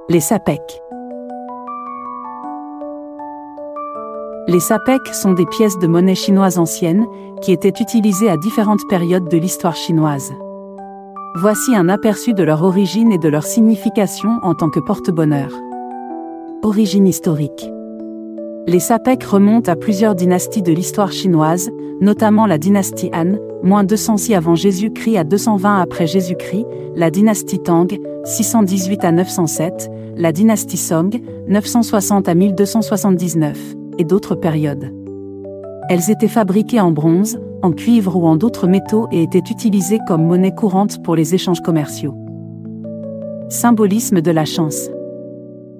Les sapèques. Les sapèques sont des pièces de monnaie chinoise anciennes qui étaient utilisées à différentes périodes de l'histoire chinoise. Voici un aperçu de leur origine et de leur signification en tant que porte-bonheur. Origine historique. Les sapèques remontent à plusieurs dynasties de l'histoire chinoise, notamment la dynastie Han, -206 avant Jésus-Christ à 220 après Jésus-Christ, la dynastie Tang, 618 à 907, la dynastie Song, 960 à 1279, et d'autres périodes. Elles étaient fabriquées en bronze, en cuivre ou en d'autres métaux et étaient utilisées comme monnaie courante pour les échanges commerciaux. Symbolisme de la chance.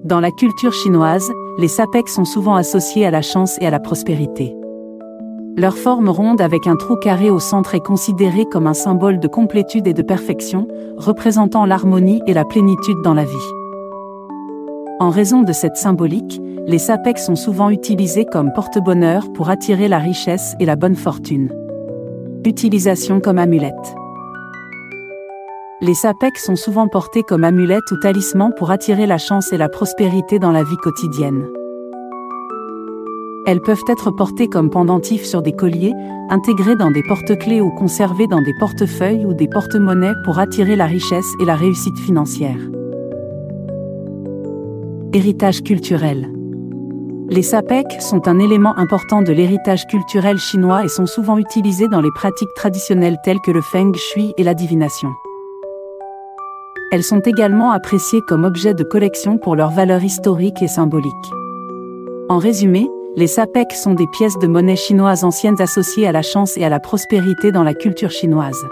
Dans la culture chinoise, les sapèques sont souvent associés à la chance et à la prospérité. Leur forme ronde avec un trou carré au centre est considérée comme un symbole de complétude et de perfection, représentant l'harmonie et la plénitude dans la vie. En raison de cette symbolique, les sapèques sont souvent utilisés comme porte-bonheur pour attirer la richesse et la bonne fortune. Utilisation comme amulette. Les sapèques sont souvent portés comme amulette ou talisman pour attirer la chance et la prospérité dans la vie quotidienne. Elles peuvent être portées comme pendentifs sur des colliers, intégrées dans des porte-clés ou conservées dans des portefeuilles ou des porte-monnaies pour attirer la richesse et la réussite financière. Héritage culturel. Les sapèques sont un élément important de l'héritage culturel chinois et sont souvent utilisés dans les pratiques traditionnelles telles que le feng shui et la divination. Elles sont également appréciées comme objets de collection pour leur valeur historique et symbolique. En résumé, les sapèques sont des pièces de monnaie chinoise anciennes associées à la chance et à la prospérité dans la culture chinoise.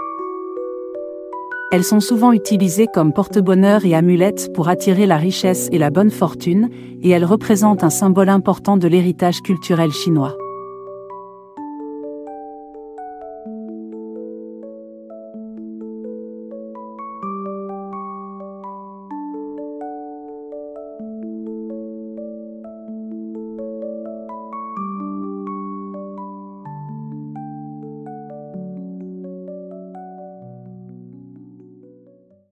Elles sont souvent utilisées comme porte-bonheur et amulettes pour attirer la richesse et la bonne fortune, et elles représentent un symbole important de l'héritage culturel chinois.